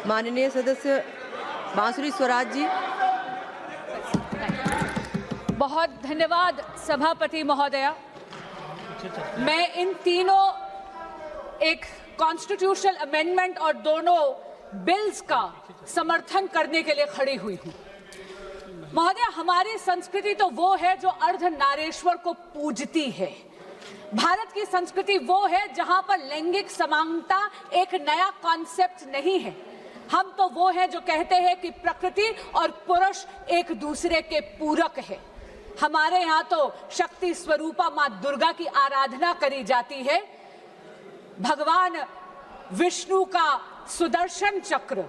माननीय सदस्य बांसुरी स्वराज जी। बहुत धन्यवाद सभापति महोदया। मैं इन तीनों एक कॉन्स्टिट्यूशनल अमेंडमेंट और दोनों बिल्स का समर्थन करने के लिए खड़ी हुई हूं। महोदया, हमारी संस्कृति तो वो है जो अर्धनारेश्वर को पूजती है। भारत की संस्कृति वो है जहां पर लैंगिक समानता एक नया कॉन्सेप्ट नहीं है। हम तो वो है जो कहते हैं कि प्रकृति और पुरुष एक दूसरे के पूरक है। हमारे यहाँ तो शक्ति स्वरूपा माँ दुर्गा की आराधना करी जाती है। भगवान विष्णु का सुदर्शन चक्र,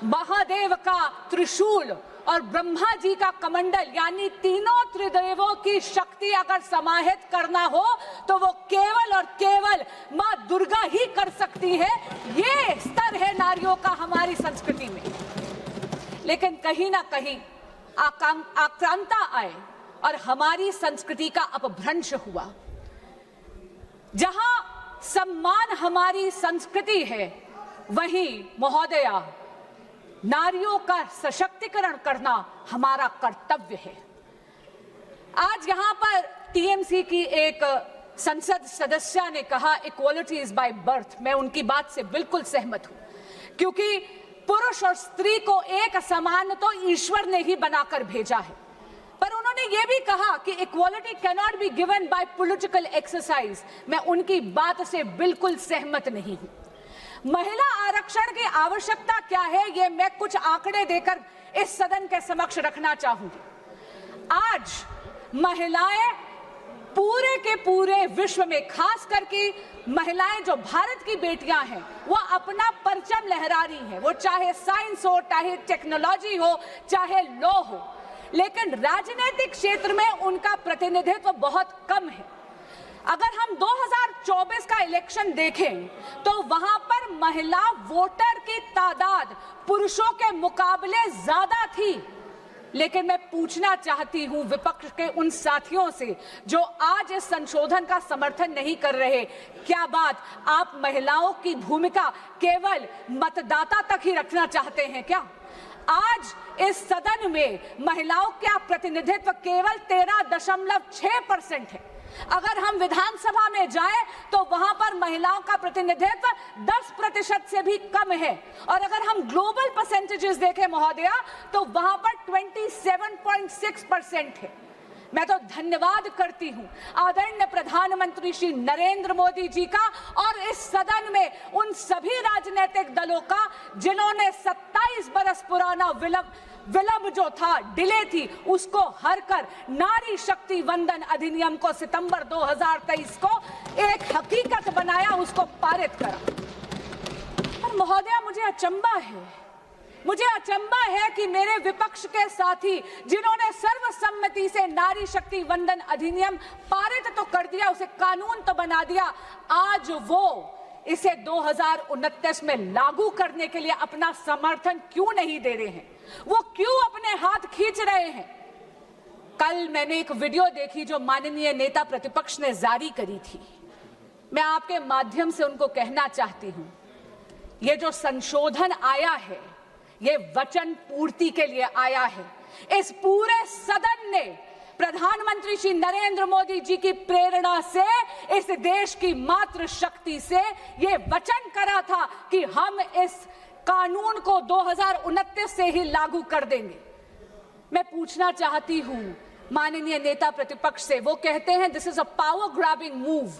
महादेव का त्रिशूल और ब्रह्मा जी का कमंडल, यानी तीनों त्रिदेवों की शक्ति अगर समाहित करना हो तो वो केवल और केवल माँ दुर्गा ही कर सकती है। ये स्तर है नारियों का हमारी संस्कृति में। लेकिन कहीं ना कहीं आक्रांता आए और हमारी संस्कृति का अपभ्रंश हुआ। जहां सम्मान हमारी संस्कृति है, वहीं महोदया नारियों का सशक्तिकरण करना हमारा कर्तव्य है। आज यहां पर टीएमसी की एक संसद सदस्य ने कहा इक्वालिटी इज बाय बर्थ। मैं उनकी बात से बिल्कुल सहमत हूं, क्योंकि पुरुष और स्त्री को एक समान तो ईश्वर ने ही बनाकर भेजा है। पर उन्होंने ये भी कहा कि equality can not be given by political exercise. मैं उनकी बात से बिल्कुल सहमत नहीं हूं। महिला आरक्षण की आवश्यकता क्या है, ये मैं कुछ आंकड़े देकर इस सदन के समक्ष रखना चाहूंगी। आज महिलाएं पूरे के पूरे विश्व में, खास करके महिलाएं जो भारत की बेटियां हैं, वो अपना परचम लहरा रही हैं। वो चाहे साइंस हो, चाहे टेक्नोलॉजी हो, चाहे लॉ हो, लेकिन राजनीतिक क्षेत्र में उनका प्रतिनिधित्व बहुत कम है। अगर हम 2024 का इलेक्शन देखें तो वहां पर महिला वोटर की तादाद पुरुषों के मुकाबले ज्यादा थी। लेकिन मैं पूछना चाहती हूं विपक्ष के उन साथियों से जो आज इस संशोधन का समर्थन नहीं कर रहे, क्या बात आप महिलाओं की भूमिका केवल मतदाता तक ही रखना चाहते हैं क्या? आज इस सदन में महिलाओं का प्रतिनिधित्व केवल 13.6% है। अगर हम विधानसभा में जाएं तो वहां पर महिलाओं का प्रतिनिधित्व 10% से भी कम है। और अगर हम ग्लोबल परसेंटेजेस देखें महोदया, तो वहां पर 27.6% है। मैं तो धन्यवाद करती हूं आदरणीय प्रधानमंत्री श्री नरेंद्र मोदी जी का और इस सदन में उन सभी राजनीतिक दलों का जिन्होंने 27 बरस पुराना विलंब जो था, डिले थी, उसको हर कर नारी शक्ति वंदन अधिनियम को सितंबर 2023 को एक हकीकत बनाया, उसको पारित करा। पर महोदया, मुझे अचंबा है कि मेरे विपक्ष के साथी जिन्होंने सर्वसम्मति से नारी शक्ति वंदन अधिनियम पारित तो कर दिया, उसे कानून तो बना दिया, आज वो इसे 2029 में लागू करने के लिए अपना समर्थन क्यों नहीं दे रहे हैं? वो क्यों अपने हाथ खींच रहे हैं? कल मैंने एक वीडियो देखी जो माननीय नेता प्रतिपक्ष ने जारी करी थी। मैं आपके माध्यम से उनको कहना चाहती हूं, ये जो संशोधन आया है, ये वचन पूर्ति के लिए आया है। इस पूरे सदन ने प्रधानमंत्री श्री नरेंद्र मोदी जी की प्रेरणा से, इस देश की मातृ शक्ति से ये वचन करा था कि हम इस कानून को 2029 से ही लागू कर देंगे। मैं पूछना चाहती हूं माननीय नेता प्रतिपक्ष से, वो कहते हैं this is a power grabbing move.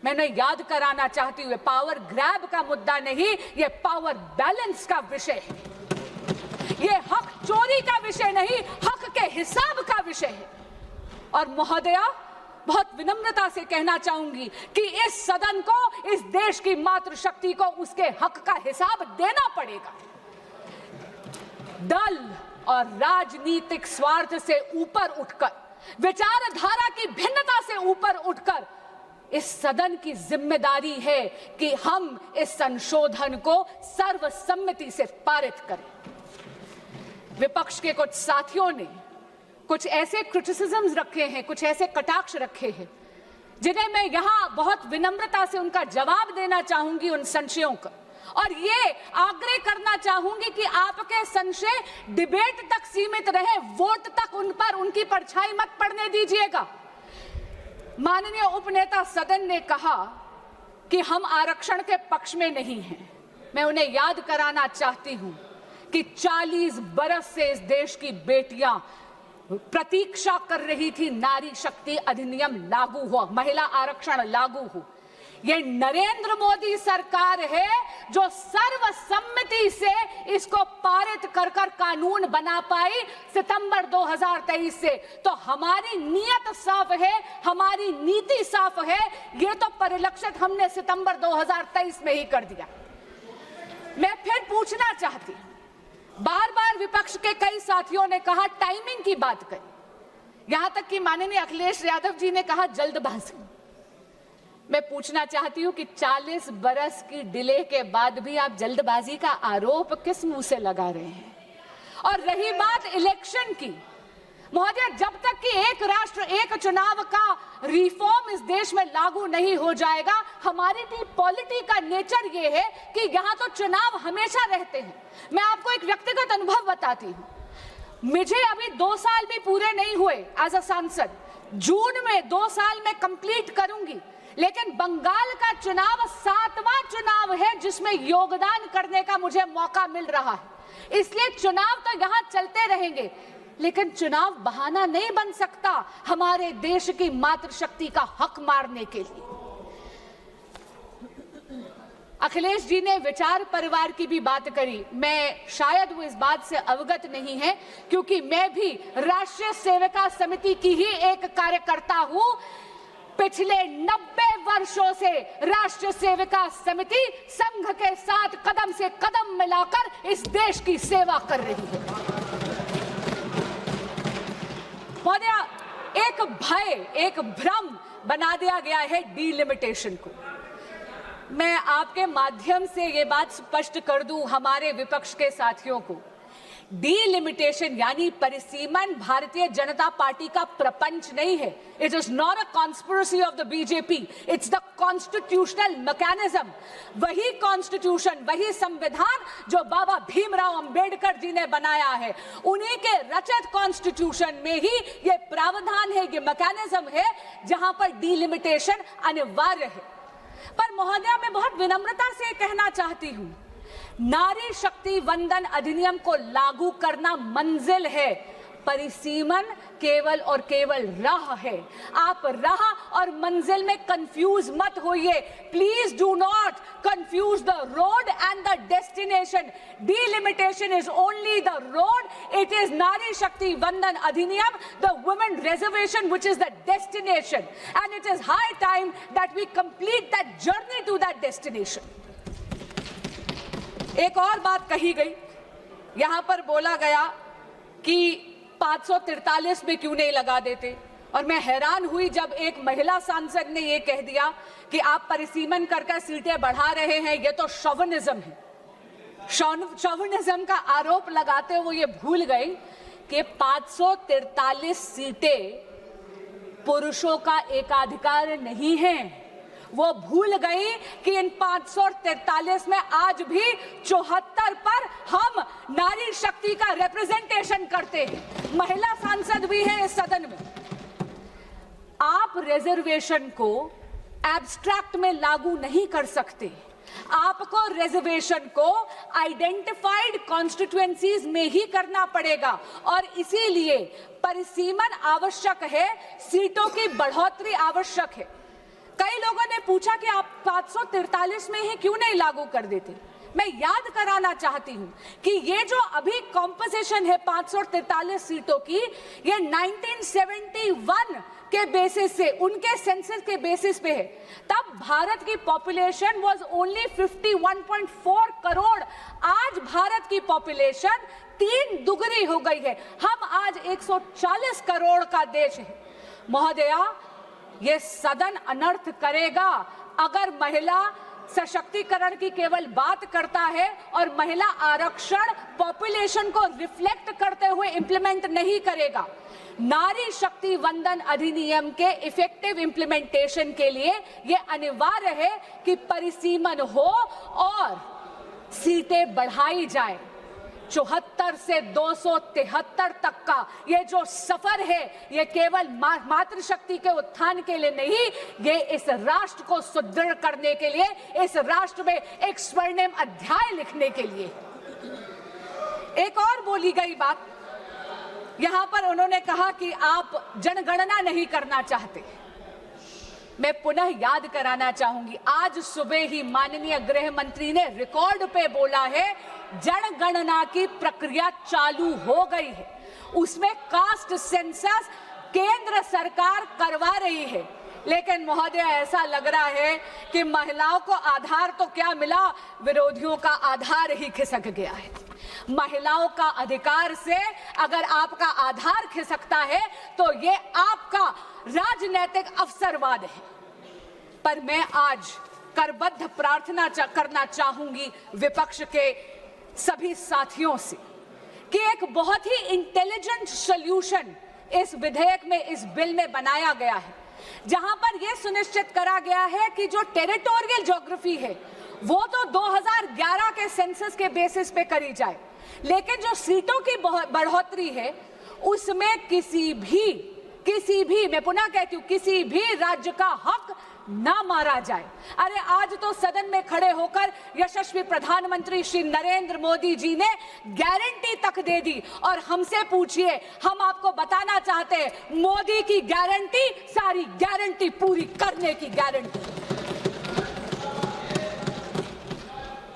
मैंने याद कराना चाहती हूँ, पावर ग्रैब का मुद्दा नहीं, ये पावर बैलेंस का विषय है। ये हक चोरी का विषय नहीं, हक के हिसाब का विषय है। और महोदया, बहुत विनम्रता से कहना चाहूंगी कि इस सदन को, इस देश की मातृशक्ति को उसके हक का हिसाब देना पड़ेगा। दल और राजनीतिक स्वार्थ से ऊपर उठकर, विचारधारा की भिन्नता से ऊपर उठकर, इस सदन की जिम्मेदारी है कि हम इस संशोधन को सर्वसम्मति से पारित करें। विपक्ष के कुछ साथियों ने कुछ ऐसे क्रिटिसिज्म्स रखे हैं, कुछ ऐसे कटाक्ष रखे हैं, जिन्हें मैं यहां बहुत विनम्रता से उनका जवाब देना चाहूंगी, उन संशयों का। और ये आग्रह करना चाहूंगी कि आपके संशय डिबेट तक सीमित रहे, वोट तक उन पर उनकी परछाई मत पड़ने दीजिएगा। माननीय उपनेता सदन ने कहा कि हम आरक्षण के पक्ष में नहीं हैं। मैं उन्हें याद कराना चाहती हूं कि 40 बरस से इस देश की बेटियां प्रतीक्षा कर रही थी नारी शक्ति अधिनियम लागू हो, महिला आरक्षण लागू हो। ये नरेंद्र मोदी सरकार है जो सर्वसम्मति से इसको पारित कर कानून बना पाई सितंबर 2023 से। तो हमारी नीयत साफ है, हमारी नीति साफ है, ये तो परिलक्षित हमने सितंबर 2023 में ही कर दिया। मैं फिर पूछना चाहती हूं, बार बार विपक्ष के कई साथियों ने कहा, टाइमिंग की बात कही, यहां तक कि माननीय अखिलेश यादव जी ने कहा जल्दबाजी। मैं पूछना चाहती हूं कि 40 बरस की डिले के बाद भी आप जल्दबाजी का आरोप किस मुंह से लगा रहे हैं? और रही बात इलेक्शन की, महोदय, जब तक कि एक राष्ट्र एक चुनाव का रिफॉर्म इस देश में लागू नहीं हो जाएगा, हमारी पॉलिटी का नेचर ये है कि यहां तो चुनाव हमेशा रहते हैं। मैं आपको एक व्यक्तिगत अनुभव बताती हूं। मुझे अभी 2 साल भी पूरे नहीं हुए एज अ सांसद, जून में 2 साल में कंप्लीट करूंगी, लेकिन बंगाल का चुनाव 7वां चुनाव है जिसमें योगदान करने का मुझे मौका मिल रहा है। इसलिए चुनाव तो यहां चलते रहेंगे, लेकिन चुनाव बहाना नहीं बन सकता हमारे देश की मातृशक्ति का हक मारने के लिए। अखिलेश जी ने विचार परिवार की भी बात करी। मैं शायद वो इस बात से अवगत नहीं है, क्योंकि मैं भी राष्ट्रीय सेविका समिति की ही एक कार्यकर्ता हूं। पिछले 90 वर्षों से राष्ट्रीय सेविका समिति संघ के साथ कदम से कदम मिलाकर इस देश की सेवा कर रही है। महोदया, एक भय, एक भ्रम बना दिया गया है डीलिमिटेशन को। मैं आपके माध्यम से ये बात स्पष्ट कर दूं हमारे विपक्ष के साथियों को, डीलिमिटेशन यानी परिसीमन भारतीय जनता पार्टी का प्रपंच नहीं है। It is not a conspiracy of the BJP, it's the constitutional mechanism. वही कॉन्स्टिट्यूशन, वही संविधान जो बाबा भीमराव अंबेडकर जी ने बनाया है, उन्हीं के रचित कॉन्स्टिट्यूशन में ही ये प्रावधान है, ये मैकेनिज्म है जहां पर डीलिमिटेशन अनिवार्य है। पर महोदया, मैं बहुत विनम्रता से कहना चाहती हूं, नारी शक्ति वंदन अधिनियम को लागू करना मंजिल है, परिसीमन केवल और केवल राह है। आप राह और मंजिल में कंफ्यूज मत होइए। Please do not confuse the road and the destination. Delimitation is only the road, it is Nari Shakti Vandan Adhiniyam, the women reservation which is the destination, and it is high time that we complete that journey to that destination. एक और बात कही गई, यहां पर बोला गया कि 543 में क्यों नहीं लगा देते, और मैं हैरान हुई जब एक महिला सांसद ने यह कह दिया कि आप परिसीमन करके सीटें बढ़ा रहे हैं, यह तो शोविनिज्म है। शोविनिज्म का आरोप लगाते हुए ये भूल गए कि 543 सीटें पुरुषों का एकाधिकार नहीं है। वो भूल गई कि इन 543 में आज भी 74 पर हम नारी शक्ति का रिप्रेजेंटेशन करते हैं। महिला सांसद भी है इस सदन में। आप रिजर्वेशन को एब्स्ट्रैक्ट में लागू नहीं कर सकते। आपको रिजर्वेशन को आइडेंटिफाइड कॉन्स्टिट्यूएंसीज में ही करना पड़ेगा, और इसीलिए परिसीमन आवश्यक है, सीटों की बढ़ोतरी आवश्यक है। कई लोगों ने पूछा कि आप 543 में ही क्यों नहीं लागू कर देते। मैं याद कराना चाहती हूं कि ये जो अभी कॉम्पोजिशन है 543 सीटों की, ये 1971 के बेसिस से, उनके सेंसस के बेसिस पे है। तब भारत की पॉपुलेशन वाज ओनली 51.4 करोड़। आज भारत की पॉपुलेशन 3 दुगनी हो गई है। हम आज 140 करोड़ का देश है। महोदया, ये सदन अनर्थ करेगा अगर महिला सशक्तिकरण की केवल बात करता है और महिला आरक्षण पॉपुलेशन को रिफ्लेक्ट करते हुए इंप्लीमेंट नहीं करेगा। नारी शक्ति वंदन अधिनियम के इफेक्टिव इंप्लीमेंटेशन के लिए यह अनिवार्य है कि परिसीमन हो और सीटें बढ़ाई जाए। 74 से 273 तक का ये जो सफर है, ये केवल मातृशक्ति के उत्थान के लिए नहीं, ये इस राष्ट्र को सुदृढ़ करने के लिए, इस राष्ट्र में एक स्वर्णिम अध्याय लिखने के लिए। एक और बोली गई बात, यहां पर उन्होंने कहा कि आप जनगणना नहीं करना चाहते। मैं पुनः याद कराना चाहूंगी, आज सुबह ही माननीय गृह मंत्री ने रिकॉर्ड पे बोला है जनगणना की प्रक्रिया चालू हो गई है। उसमें कास्ट सेंसस केंद्र सरकार करवा रही है, लेकिन महोदय ऐसा लग रहा है कि महिलाओं को आधार तो क्या मिला, विरोधियों का आधार ही खिसक गया है। महिलाओं का अधिकार से अगर आपका आधार खिसकता है तो ये आपका राजनीतिक अवसरवाद है। पर मैं आज करबद्ध प्रार्थना करना चाहूंगी विपक्ष के सभी साथियों से कि एक बहुत ही इंटेलिजेंट सॉल्यूशन इस विधेयक में, इस बिल में बनाया गया है, जहां पर यह सुनिश्चित करा गया है कि जो टेरिटोरियल ज्योग्राफी है वो तो 2011 के सेंसस के बेसिस पे करी जाए, लेकिन जो सीटों की बढ़ोतरी है उसमें किसी भी मैं पुनः कहती हूं, किसी भी राज्य का हक ना मारा जाए। अरे आज तो सदन में खड़े होकर यशस्वी प्रधानमंत्री श्री नरेंद्र मोदी जी ने गारंटी तक दे दी, और हमसे पूछिए, हम आपको बताना चाहते हैं, मोदी की गारंटी सारी गारंटी पूरी करने की गारंटी।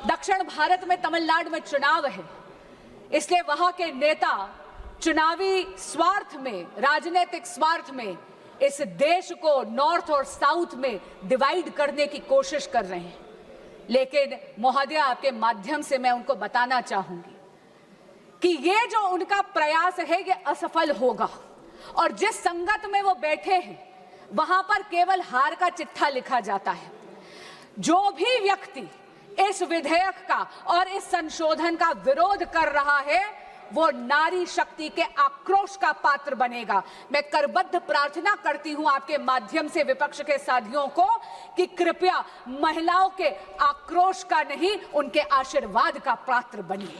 दक्षिण भारत में तमिलनाडु में चुनाव है, इसलिए वहां के नेता चुनावी स्वार्थ में, राजनीतिक स्वार्थ में इस देश को नॉर्थ और साउथ में डिवाइड करने की कोशिश कर रहे हैं। लेकिन महोदय, आपके माध्यम से मैं उनको बताना चाहूंगी कि ये जो उनका प्रयास है ये असफल होगा, और जिस संगत में वो बैठे हैं वहां पर केवल हार का चिट्ठा लिखा जाता है। जो भी व्यक्ति इस विधेयक का और इस संशोधन का विरोध कर रहा है वो नारी शक्ति के आक्रोश का पात्र बनेगा। मैं करबद्ध प्रार्थना करती हूं आपके माध्यम से विपक्ष के साथियों को कि कृपया महिलाओं के आक्रोश का नहीं, उनके आशीर्वाद का पात्र बनिए।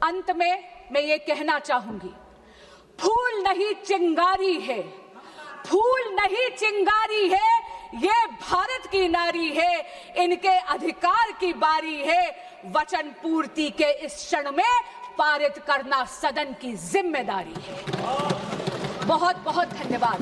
अंत में मैं ये कहना चाहूंगी, फूल नहीं चिंगारी है, फूल नहीं चिंगारी है, ये भारत की नारी है, इनके अधिकार की बारी है। वचन पूर्ति के इस क्षण में पारित करना सदन की जिम्मेदारी है। बहुत बहुत धन्यवाद।